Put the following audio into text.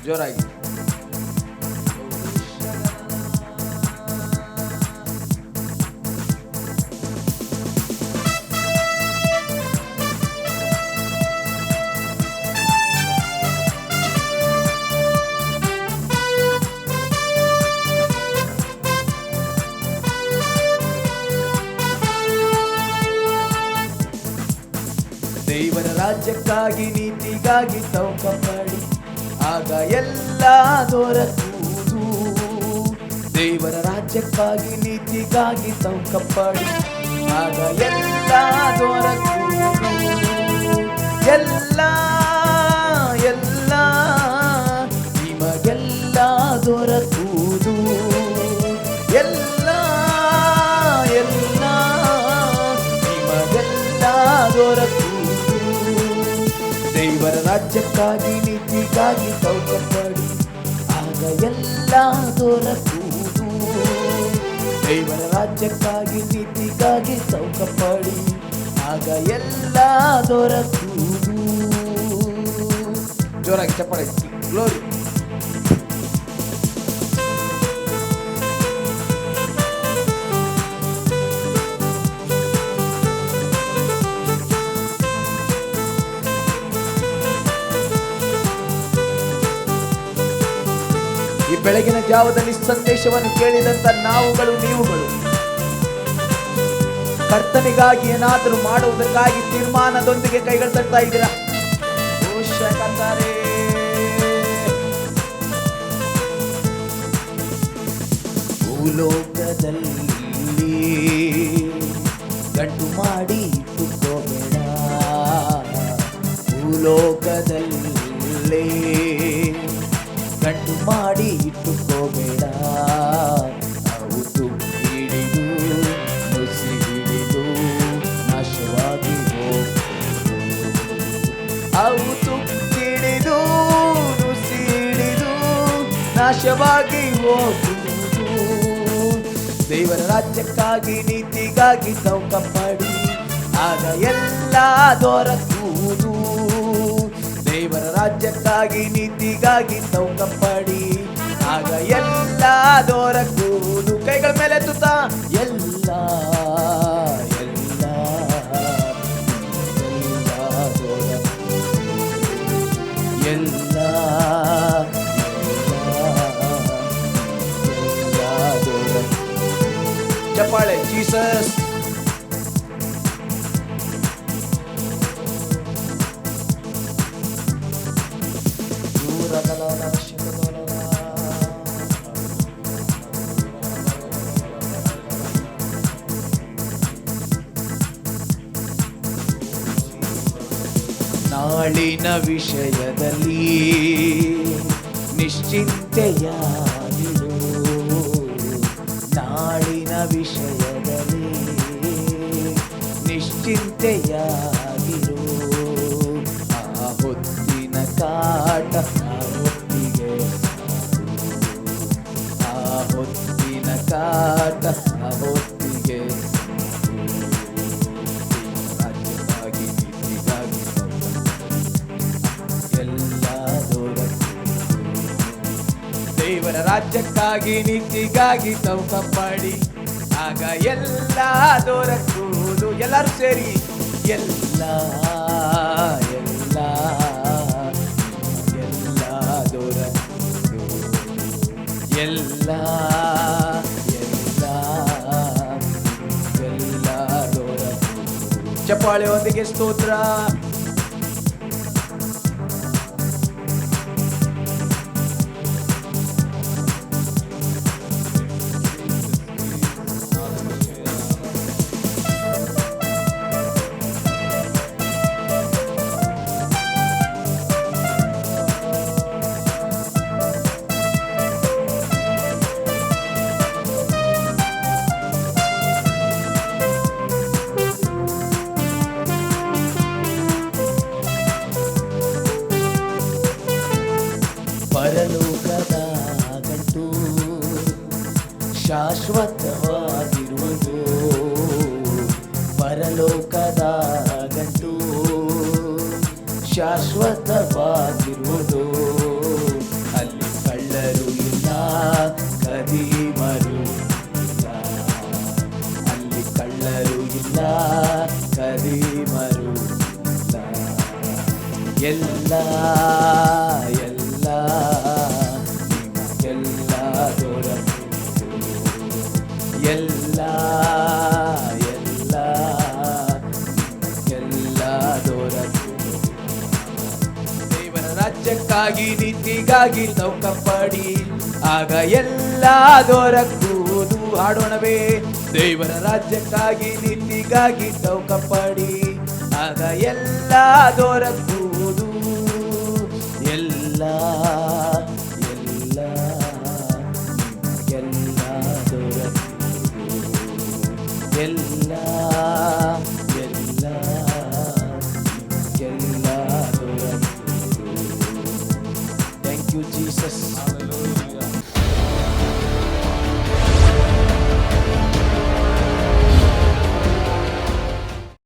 ಜೋರಾಗಿ. ದೇವರ ರಾಜ್ಯಕ್ಕಾಗಿ ನೀತಿಗಾಗಿ ತೌಕ ಮಾಡಿ ಆಗ ಎಲ್ಲ ದೊರಕುವುದು. ದೇವರ ರಾಜ್ಯಕ್ಕಾಗಿ ನೀತಿಗಾಗಿ ತೌಕ ಮಾಡಿ ಆಗ ಎಲ್ಲ ದೊರಕುವುದು. ಎಲ್ಲ ಎಲ್ಲ ನಿಮಗೆಲ್ಲ ದೊರಕುವುದು. ಎಲ್ಲ ಎಲ್ಲ ನಿಮಗೆಲ್ಲ ದೊರಕುವುದು. ದೇವರ ರಾಜ್ಯಕ್ಕಾಗಿ ನೀತಿಗಾಗಿ ತೌಕ ಮಾಡಿ ಆಗ ಎಲ್ಲ ದೊರಕುವುದು. ದೇವರ ರಾಜ್ಯಕ್ಕಾಗಿ ನೀತಿಗಾಗಿ ತೌಕ ಮಾಡಿ ಆಗ ಎಲ್ಲ ದೊರಕುವುದು. ಜೋರಾಗಿ ಚಪ್ಪಾಳೆ. ಗ್ಲೋರಿ. ಈ ಬೆಳಗಿನ ಜಾವದಲ್ಲಿ ಸಂದೇಶವನ್ನು ಕೇಳಿದಂತ ನಾವುಗಳು ನೀವುಗಳು ಕರ್ತನಿಗಾಗಿ ಏನಾದರೂ ಮಾಡುವುದಕ್ಕಾಗಿ ತೀರ್ಮಾನದೊಂದಿಗೆ ಕೈಗಳು ತಟ್ತಾ ಇದ್ದೀರಾ? ಭೂಲೋಕದಲ್ಲಿ ಗಂಟು ಮಾಡಿ ಇಟ್ಟುಕೋಬೇಡ. ಭೂಲೋಕದಲ್ಲಿ ಗಂಟು ಮಾಡಿ ಇಟ್ಟುಕೋಬೇಡ. ಹೌದು ಹಿಡಿದು ನುಸಿ ಹಿಡಿದು ನಾಶವಾಗಿ ಹೋಗುವುದು. ಹೌದು ಹಿಡಿದು ನುಸಿ ಹಿಡಿದು ನಾಶವಾಗಿ ಹೋಗುವುದು. ದೇವರ ರಾಜ್ಯಕ್ಕಾಗಿ ನೀತಿಗಾಗಿ ತೌಕ ಮಾಡಿ ಆಗ ಎಲ್ಲ ದೊರಕುವುದು. ದೇವರ ರಾಜ್ಯಕ್ಕಾಗಿ ನೀತಿಗಾಗಿ ತೌಕ ಮಾಡಿ ಆಗ ಎಲ್ಲ ದೊರಕುವುದು. ಕೈಗಳ ಮೇಲೆ ಎತ್ತುತ್ತಾ ಎಲ್ಲ ಎಲ್ಲ ಎಲ್ಲ ಚಪ್ಪಾಳೆ. ಜೀಸಸ್. ನಾಳಿನ ವಿಷಯದಲ್ಲಿ ನಿಶ್ಚಿಂತೆಯಾಗಿರು. ನಾಳಿನ ವಿಷಯದಲ್ಲಿ ನಿಶ್ಚಿಂತೆಯಾಗಿರು. ಆ ಹೊತ್ತಿನ ಕಾಟ ಆ ಹೊತ್ತಿಗೆ ಆ ಹೊತ್ತಿನ ಕಾಟ ಆ ಹೊತ್ತಿಗೆ ರಾಜ್ಯಕ್ಕಾಗಿ ನೀತಿಗಾಗಿ ಎಲ್ಲ ದೊರಕುವುದು. ದೇವರ ರಾಜ್ಯಕ್ಕಾಗಿ ನೀತಿಗಾಗಿ ತೌಕ ಮಾಡಿ ಆಗ ಎಲ್ಲ ದೊರಕುವುದು. ಎಲ್ಲರೂ ಸೇರಿ ಎಲ್ಲ ಎಲ್ಲ ಎಲ್ಲ ದೊರಕುವುದು. ಎಲ್ಲ ಎಲ್ಲ ಎಲ್ಲ ದೊರಕುವುದು. ಚಪ್ಪಾಳೆಯೊಂದಿಗೆ ಸ್ತೋತ್ರ. ಪರಲೋಕದ ಗಂಟು ಶಾಶ್ವತವಾಗಿರುವುದು. ಪರಲೋಕದ ಗಂಟು ಶಾಶ್ವತವಾಗಿರುವುದು. ಎಲ್ಲ ಎಲ್ಲ ನಿಮಗೆಲ್ಲ ದೊರಕುವುದು. ಎಲ್ಲ ಎಲ್ಲ ನಿಮಗೆಲ್ಲ ದೊರಕುವುದು. ದೇವರ ರಾಜ್ಯಕ್ಕಾಗಿ ನೀತಿಗಾಗಿ ಚೌಕಪಡಿ, ಆಗ ಎಲ್ಲ ದೊರಕುವುದು. ಹಾಡೋಣವೇ. ದೇವರ ರಾಜ್ಯಕ್ಕಾಗಿ ನೀತಿಗಾಗಿ ಚೌಕಪಡಿ, ಆಗ ಎಲ್ಲ ದೊರಕುವುದು. ಎಲ್ಲ ಎಲ್ಲ ಎಲ್ಲ ದೊರಕುವುದು. ಎಲ್ಲ ಎಲ್ಲ ಎಲ್ಲ ದೊರಕುವುದು. Thank you Jesus.